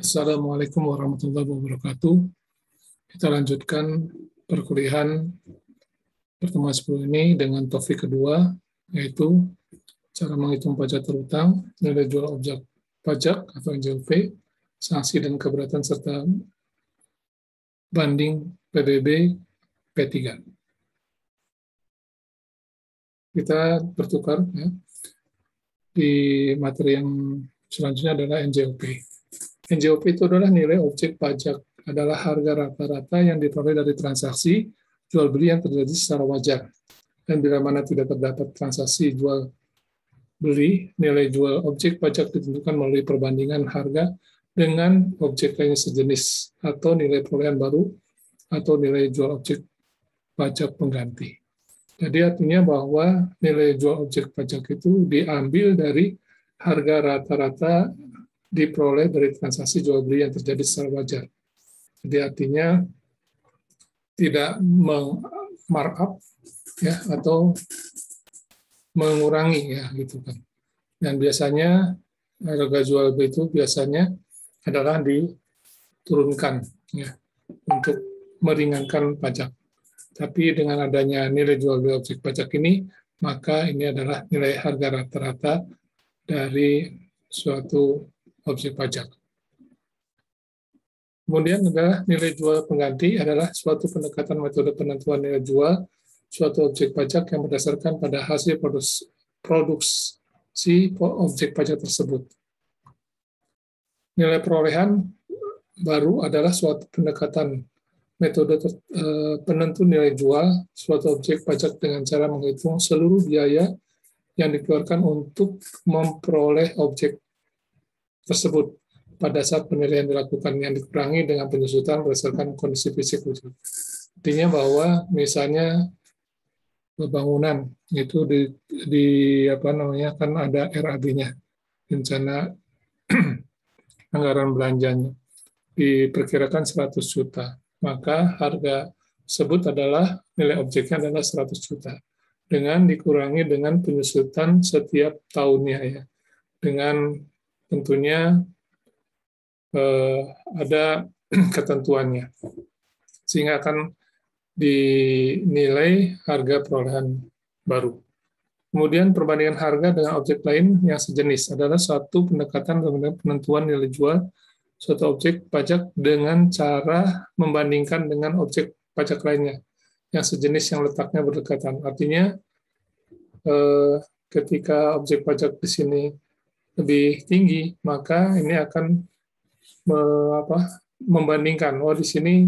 Assalamualaikum warahmatullahi wabarakatuh. Kita lanjutkan perkuliahan pertemuan 10 ini dengan topik kedua, yaitu cara menghitung pajak terutang, nilai jual objek pajak atau NJOP, sanksi dan keberatan, serta banding PBB P3. Kita bertukar ya. Di materi yang selanjutnya adalah NJOP. NJOP itu adalah nilai objek pajak, adalah harga rata-rata yang diperoleh dari transaksi jual beli yang terjadi secara wajar. Dan bila mana tidak terdapat transaksi jual beli, nilai jual objek pajak ditentukan melalui perbandingan harga dengan objek lainnya sejenis, atau nilai perolehan baru, atau nilai jual objek pajak pengganti. Jadi artinya bahwa nilai jual objek pajak itu diambil dari harga rata-rata diperoleh dari transaksi jual beli yang terjadi secara wajar. Jadi artinya tidak markup ya, atau mengurangi ya gitu kan. Dan biasanya harga jual beli itu biasanya adalah diturunkan ya untuk meringankan pajak. Tapi dengan adanya nilai jual beli objek pajak ini, maka ini adalah nilai harga rata-rata dari suatu objek pajak. Kemudian adalah nilai jual pengganti, adalah suatu pendekatan metode penentuan nilai jual suatu objek pajak yang berdasarkan pada hasil produksi objek pajak tersebut. Nilai perolehan baru adalah suatu pendekatan metode penentu nilai jual suatu objek pajak dengan cara menghitung seluruh biaya yang dikeluarkan untuk memperoleh objek tersebut pada saat penilaian dilakukan, yang dikurangi dengan penyusutan berdasarkan kondisi fisik wujud. Artinya bahwa misalnya bangunan itu di apa namanya, kan ada RAB-nya, rencana anggaran belanjanya, diperkirakan 100 juta. Maka harga tersebut adalah nilai objeknya adalah 100 juta. Dengan dikurangi dengan penyusutan setiap tahunnya ya. Dengan tentunya ada ketentuannya, sehingga akan dinilai harga perolehan baru. Kemudian perbandingan harga dengan objek lain yang sejenis adalah suatu pendekatan penentuan nilai jual suatu objek pajak dengan cara membandingkan dengan objek pajak lainnya yang sejenis yang letaknya berdekatan. Artinya ketika objek pajak di sini lebih tinggi, maka ini akan membandingkan, oh di sini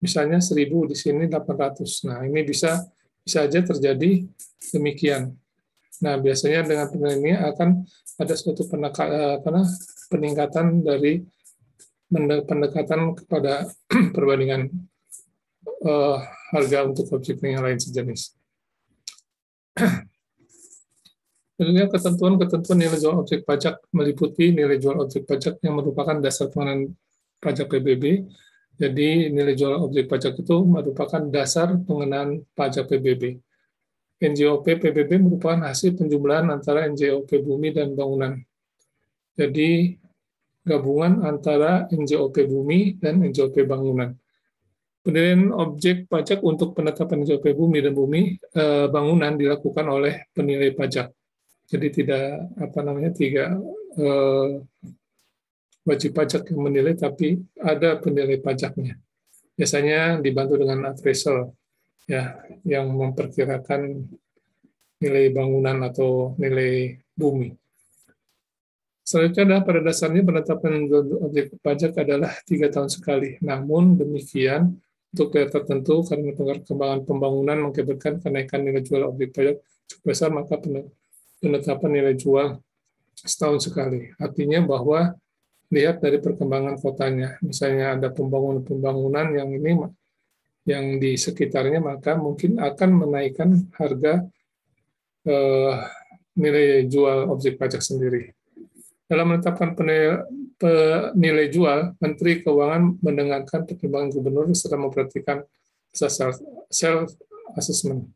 misalnya 1.000, di sini 800. Nah, ini bisa aja terjadi demikian. Nah, biasanya dengan penilaian ini akan ada suatu peningkatan dari pendekatan kepada perbandingan harga untuk objek yang lain sejenis. Tentunya ketentuan nilai jual objek pajak meliputi nilai jual objek pajak yang merupakan dasar pengenaan pajak PBB. Jadi nilai jual objek pajak itu merupakan dasar pengenaan pajak PBB. NJOP PBB merupakan hasil penjumlahan antara NJOP bumi dan bangunan. Jadi gabungan antara NJOP bumi dan NJOP bangunan. Penilaian objek pajak untuk penetapan NJOP bumi dan bangunan dilakukan oleh penilai pajak. Jadi tidak wajib pajak yang menilai, tapi ada penilai pajaknya. Biasanya dibantu dengan appraisal ya, yang memperkirakan nilai bangunan atau nilai bumi. Selanjutnya adalah pada dasarnya penetapan objek pajak adalah 3 tahun sekali. Namun demikian, untuk daerah tertentu karena perkembangan pembangunan mengakibatkan kenaikan nilai jual objek pajak cukup besar, maka penetapan nilai jual setahun sekali. Artinya bahwa lihat dari perkembangan kotanya. Misalnya ada pembangunan yang di sekitarnya, maka mungkin akan menaikkan harga nilai jual objek pajak sendiri. Dalam menetapkan nilai jual, Menteri Keuangan mendengarkan pertimbangan gubernur serta memperhatikan self-assessment.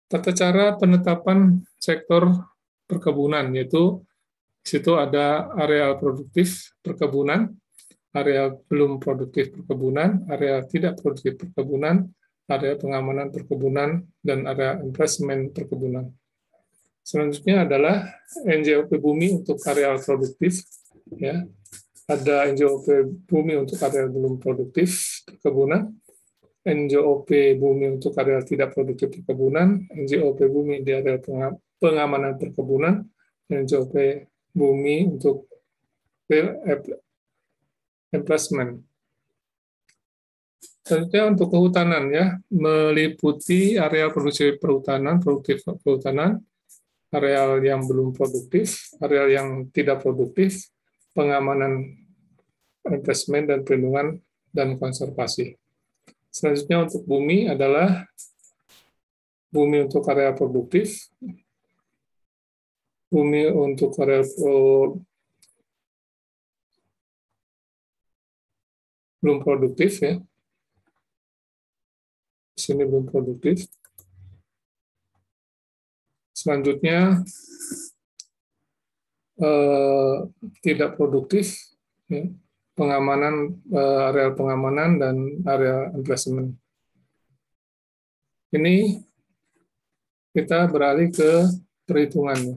Tata cara penetapan sektor perkebunan, yaitu situ ada areal produktif perkebunan, area belum produktif perkebunan, area tidak produktif perkebunan, area pengamanan perkebunan, dan area investment perkebunan. Selanjutnya adalah NJOP bumi untuk areal produktif. Ya, ada NJOP bumi untuk areal belum produktif perkebunan, NJOP bumi untuk areal tidak produktif perkebunan, NJOP bumi di areal pengamanan perkebunan, dan NJOP bumi untuk investment. Selanjutnya untuk kehutanan, ya, meliputi areal produksi perhutanan, produktif kehutanan, areal yang belum produktif, areal yang tidak produktif, pengamanan investment dan perlindungan dan konservasi. Selanjutnya untuk bumi adalah bumi untuk area produktif, bumi untuk area belum produktif, ya. Di sini belum produktif. Selanjutnya tidak produktif, ya. Pengamanan, area pengamanan dan area investment. Ini kita beralih ke perhitungannya,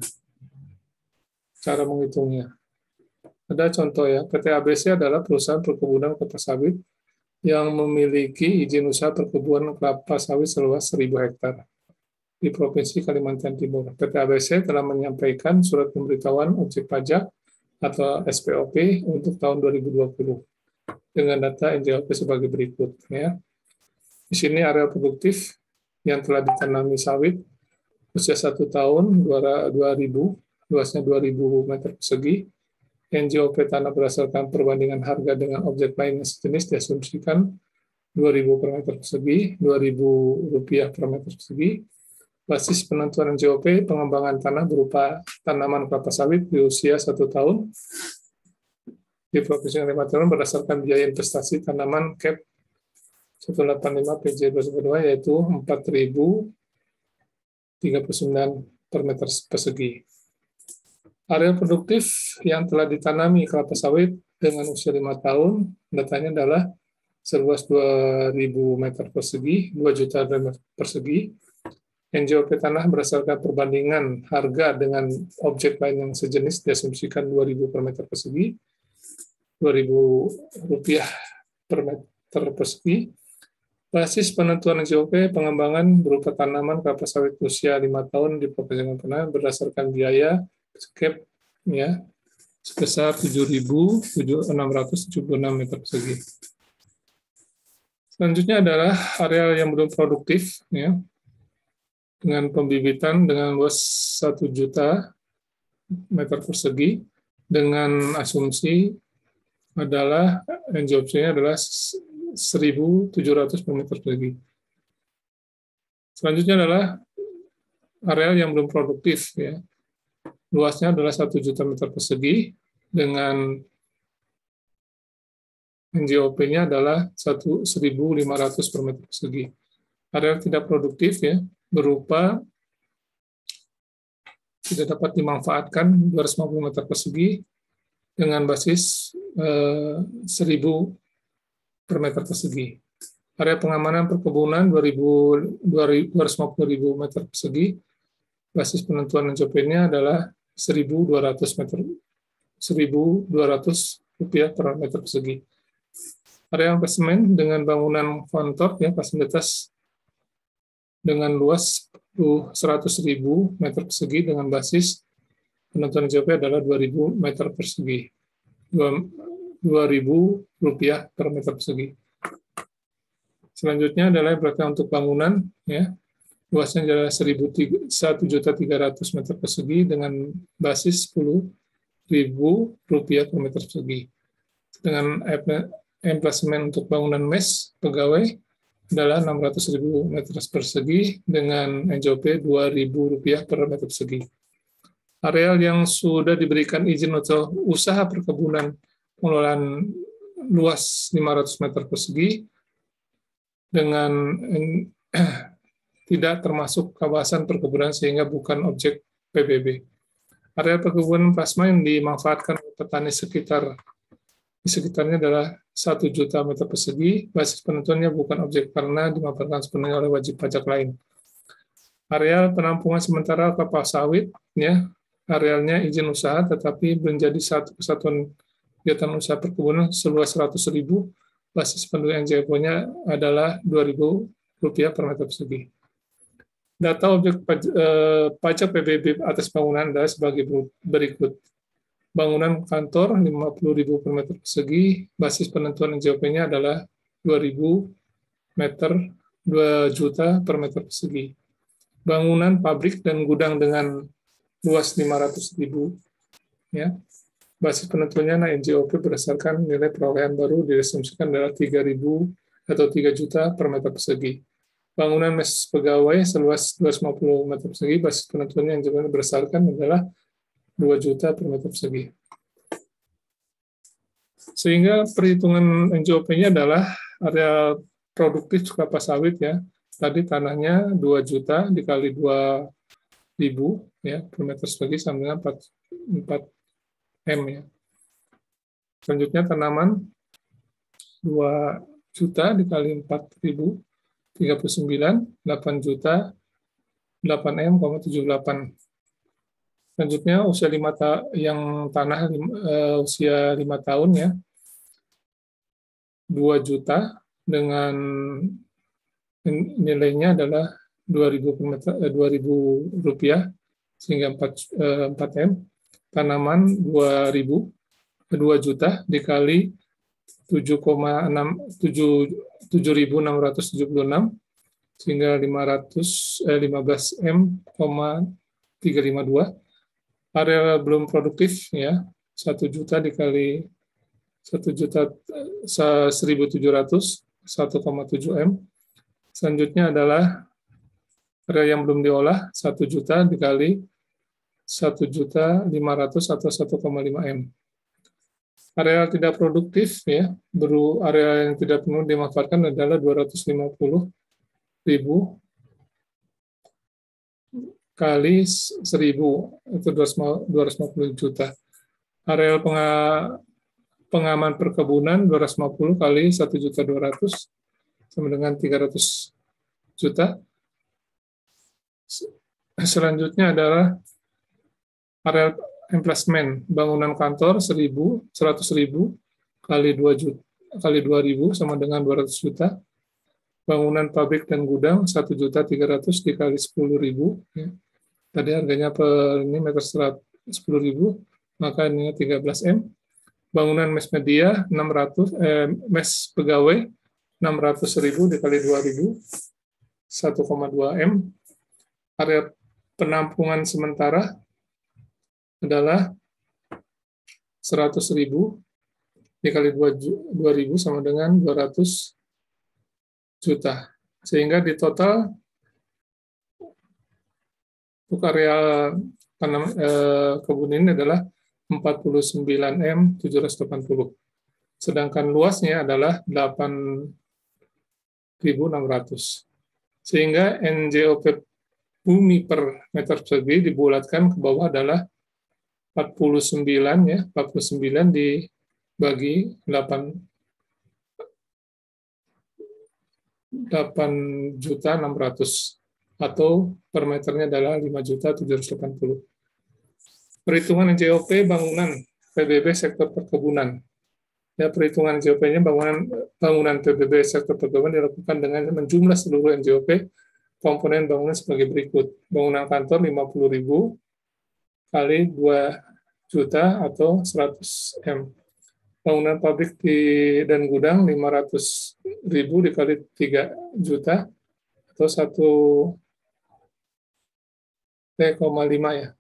cara menghitungnya. Ada contoh, ya, PT ABC adalah perusahaan perkebunan kelapa sawit yang memiliki izin usaha perkebunan kelapa sawit seluas 1.000 hektar di Provinsi Kalimantan Timur. PT ABC telah menyampaikan surat pemberitahuan objek pajak atau SPOP untuk tahun 2020 dengan data NJOP sebagai berikut, ya. Di sini area produktif yang telah ditanami sawit usia 1 tahun 2.000, luasnya 2.000 meter persegi. NJOP tanah berdasarkan perbandingan harga dengan objek lain yang sejenis diasumsikan 2.000 per meter persegi, Rp2.000 per meter persegi. Basis penentuan NJOP pengembangan tanah berupa tanaman kelapa sawit di usia 1 tahun di Provinsi Kalimantan Timur berdasarkan biaya investasi tanaman CAP 185 PJ 2022 yaitu 4.039 per meter persegi. Area produktif yang telah ditanami kelapa sawit dengan usia 5 tahun, datanya adalah seluas 2.000 meter persegi, 2 juta meter persegi. NJOP tanah berdasarkan perbandingan harga dengan objek lain yang sejenis diasumsikan 2.000 per meter persegi, Rp2.000 per meter persegi. Basis penentuan NJOP pengembangan berupa tanaman kelapa sawit usia 5 tahun di Provinsi Kalimantan Timur berdasarkan biaya CAP, ya, sebesar 7.676 meter persegi. Selanjutnya adalah areal yang belum produktif, ya, dengan pembibitan dengan luas 1 juta meter persegi dengan asumsi adalah NJOP-nya adalah 1.700 per meter persegi. Selanjutnya adalah areal yang belum produktif, ya. Luasnya adalah 1 juta meter persegi dengan NJOP-nya adalah 1.500 per meter persegi. Areal tidak produktif, ya, berupa tidak dapat dimanfaatkan 250 meter persegi dengan basis 1.000 per meter persegi. Area pengamanan perkebunan 250.000 meter persegi. Basis penentuan NJOP-nya adalah 1.200 Rp1.200 per meter persegi. Area investment dengan bangunan kantor, ya, fasilitas dengan luas 100.000 meter persegi dengan basis penentuan NJOP adalah 2.000 meter persegi, Rp2.000 per meter persegi. Selanjutnya adalah berarti untuk bangunan, ya, luasnya adalah 1.300 meter persegi dengan basis Rp10.000 per meter persegi. Dengan emplasemen untuk bangunan mes pegawai adalah 600.000 meter persegi dengan NJOP Rp2.000 per meter persegi. Areal yang sudah diberikan izin untuk usaha perkebunan pengelolaan luas 500 meter persegi dengan tidak termasuk kawasan perkebunan sehingga bukan objek PBB. Area perkebunan plasma yang dimanfaatkan oleh petani di sekitarnya adalah 1 juta meter persegi. Basis penentuannya bukan objek karena dimanfaatkan sepenuhnya oleh wajib pajak lain. Areal penampungan sementara kelapa sawit, ya, arealnya izin usaha tetapi menjadi satu kesatuan kegiatan usaha perkebunan seluas 100.000. Basis penduduk NJOP-nya adalah Rp2.000 per meter persegi. Data objek pajak PBB atas bangunan adalah sebagai berikut. Bangunan kantor 50.000 per meter persegi, basis penentuan NJOP-nya adalah 2.000 meter, 2 juta per meter persegi. Bangunan pabrik dan gudang dengan luas 500.000, ya. Basis penentuannya NJOP berdasarkan nilai perolehan baru diasumsikan adalah 3.000 atau 3 juta per meter persegi. Bangunan mes pegawai seluas 250 meter persegi, basis penentuannya NJOP berdasarkan adalah 2 juta per meter persegi. Sehingga perhitungan NJOP-nya adalah area produktif kelapa sawit, ya. Tadi tanahnya 2 juta dikali 2.000, ya, per meter persegi sama dengan 4 M, ya. Selanjutnya tanaman 2 juta dikali 4.000, 39, 8 juta, 8 M, 78. Selanjutnya usia yang tanah usia 5 tahun, ya, 2 juta dengan nilainya adalah 2.000 rupiah sehingga 4 M. Tanaman 2 juta dikali 7.676 sehingga 15 M, 352. Area belum produktif, ya, 1 juta dikali 1 juta 1.700, 1,7 M. Selanjutnya adalah area yang belum diolah 1 juta dikali 1.500.000 atau 1,5 M. Area tidak produktif, ya, area yang tidak penuh dimanfaatkan adalah 250.000 kali 1.000 itu 250 juta. Area pengaman perkebunan 250 kali 1.200.000 sama dengan 300 juta. Selanjutnya adalah area emplacement bangunan kantor 100.000 kali 2 juta kali 2.000 sama dengan 200 juta. Bangunan pabrik dan gudang 1.300.000 dikali 10.000, ya. Tadi harganya per ini meter 10.000, maka ini 13 M. Bangunan mes media 600 mes pegawai 600.000 dikali 2.000, 1,2 M. Area penampungan sementara adalah 100.000 dikali 2.000 sama dengan 200 juta. Sehingga di total untuk area kebun ini adalah 49 M 780. Sedangkan luasnya adalah 8.600. Sehingga NJOP bumi per meter persegi dibulatkan ke bawah adalah 49, ya, 49 dibagi 8.600 atau per meternya adalah 5.780. Perhitungan NJOP bangunan PBB sektor perkebunan. Ya, perhitungan NJOP-nya bangunan PBB sektor perkebunan dilakukan dengan menjumlah seluruh NJOP komponen bangunan sebagai berikut. Bangunan kantor 50.000 kali 2 juta atau 100 M. Bangunan pabrik dan gudang 500.000 dikali 3 juta atau 1,5, ya.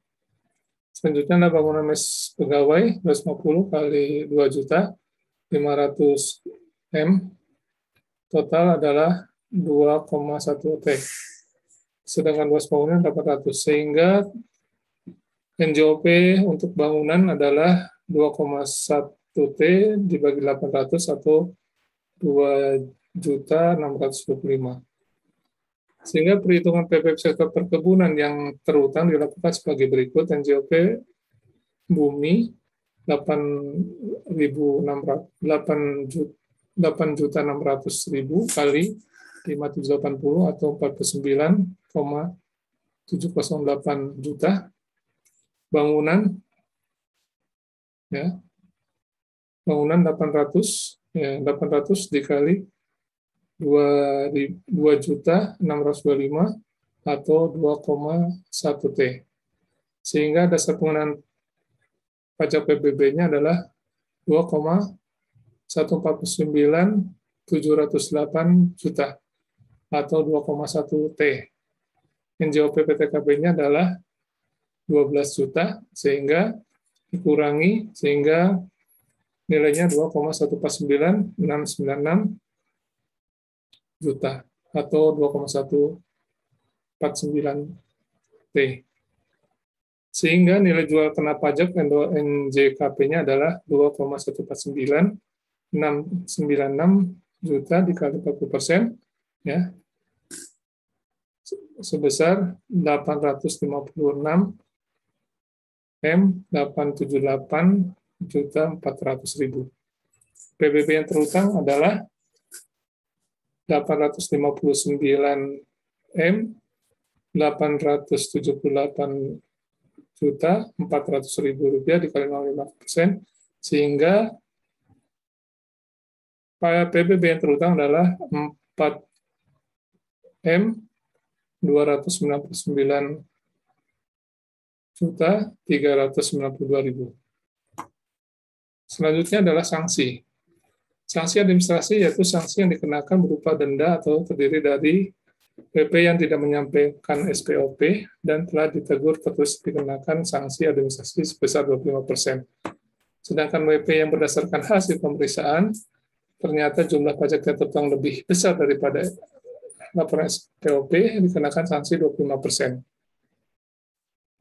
Selanjutnya ada bangunan mes pegawai 250 kali 2 juta 500 M. Total adalah 2,1 T. Sedangkan luas bangunan 800. Sehingga NJOP untuk bangunan adalah 2,1 T dibagi 800 atau 2.625. Sehingga perhitungan PPP sektor perkebunan yang terutang dilakukan sebagai berikut. NJOP bumi 8.600.000 kali 5.780 atau 49,708 juta. Bangunan ya. Bangunan 800 dikali 2.625 atau 2,1 T. Sehingga dasar pengenaan pajak PBB-nya adalah 2,149.708 juta atau 2,1 T. NJOP PTKB-nya adalah 12 juta sehingga nilainya 2,149.696 juta atau 2,149 T. Sehingga nilai jual kena pajak NJKP-nya adalah 2,149.696 juta dikali 40%, ya, sebesar 856 878 juta 400.000. PBB yang terutang adalah 859 878 juta 400.000 rupiah dikali 0,5%, sehingga PBB yang terutang adalah 4 299 juta 392.000. Selanjutnya adalah sanksi. Sanksi administrasi yaitu sanksi yang dikenakan berupa denda atau terdiri dari WP yang tidak menyampaikan SPOP dan telah ditegur terus dikenakan sanksi administrasi sebesar 25%. Sedangkan WP yang berdasarkan hasil pemeriksaan ternyata jumlah pajak yang terutang lebih besar daripada laporan SPOP dikenakan sanksi 25%.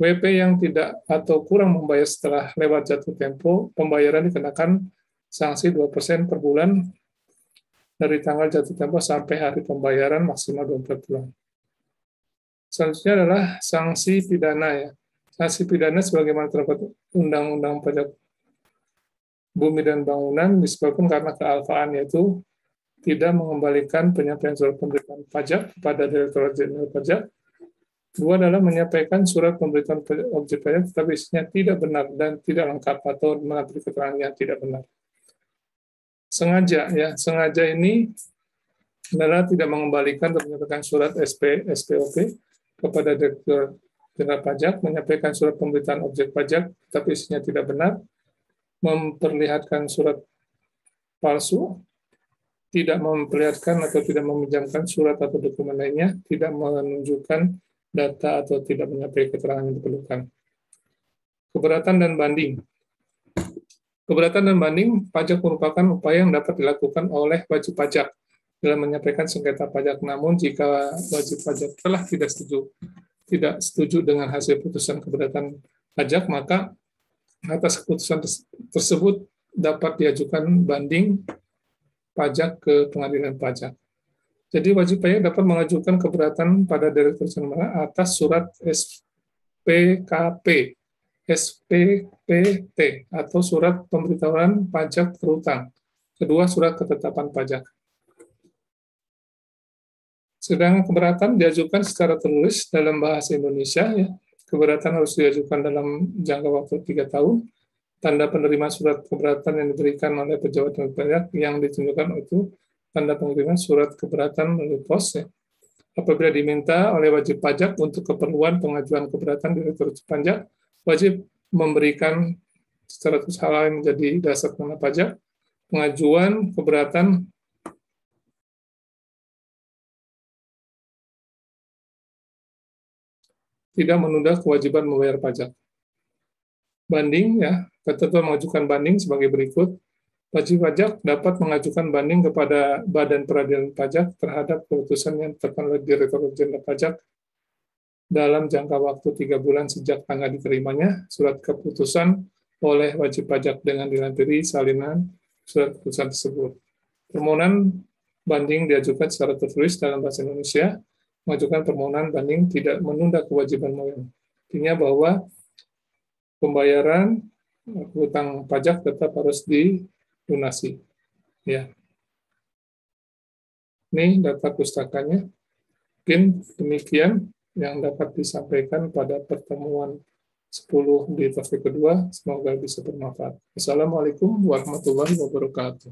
WP yang tidak atau kurang membayar setelah lewat jatuh tempo, pembayaran dikenakan sanksi 2% per bulan dari tanggal jatuh tempo sampai hari pembayaran maksimal 24 bulan. Selanjutnya adalah sanksi pidana, ya. Sanksi pidana sebagaimana terdapat Undang-Undang Pajak Bumi dan Bangunan disebabkan karena kealfaan, yaitu tidak mengembalikan penyampaian surat pemberitaan pajak kepada Direktorat Jenderal Pajak. Dua adalah menyampaikan surat pemberitaan objek pajak tetapi isinya tidak benar dan tidak lengkap atau mengandung keterangan yang tidak benar. Sengaja ini adalah tidak mengembalikan atau menyampaikan surat SPOP kepada Direktur Jenderal Pajak, menyampaikan surat pemberitaan objek pajak tetapi isinya tidak benar, memperlihatkan surat palsu, tidak memperlihatkan atau tidak meminjamkan surat atau dokumen lainnya, tidak menunjukkan data atau tidak menyampaikan keterangan yang diperlukan. Keberatan dan banding. Keberatan dan banding pajak merupakan upaya yang dapat dilakukan oleh wajib pajak dalam menyampaikan sengketa pajak. Namun jika wajib pajak telah tidak setuju dengan hasil putusan keberatan pajak, maka atas keputusan tersebut dapat diajukan banding pajak ke pengadilan pajak. Jadi wajib pajak dapat mengajukan keberatan pada Direktur Jenderal atas surat SPKP, SPPT, atau surat pemberitahuan pajak terutang. Kedua, surat ketetapan pajak. Sedangkan keberatan diajukan secara tertulis dalam bahasa Indonesia, ya. Keberatan harus diajukan dalam jangka waktu 3 tahun. Tanda penerima surat keberatan yang diberikan oleh pejabat pajak yang ditunjukkan itu tanda pengiriman surat keberatan melalui pos, ya. Apabila diminta oleh wajib pajak untuk keperluan pengajuan keberatan Direktur Pajak, wajib memberikan secara terus hal yang menjadi dasar pengenaan pajak, pengajuan keberatan tidak menunda kewajiban membayar pajak. Banding, ya, ketentuan mengajukan banding sebagai berikut. Wajib pajak dapat mengajukan banding kepada Badan Peradilan Pajak terhadap keputusan yang ditetapkan oleh Direktorat Jenderal Pajak dalam jangka waktu 3 bulan sejak tanggal diterimanya surat keputusan oleh wajib pajak dengan dilampiri salinan surat keputusan tersebut. Permohonan banding diajukan secara tertulis dalam bahasa Indonesia. Mengajukan permohonan banding tidak menunda kewajiban membayar. Artinya bahwa pembayaran hutang pajak tetap harus dilunasi. Ya, ini data pustakanya. Mungkin demikian yang dapat disampaikan pada pertemuan 10 di topik kedua. Semoga bisa bermanfaat. Assalamualaikum warahmatullahi wabarakatuh.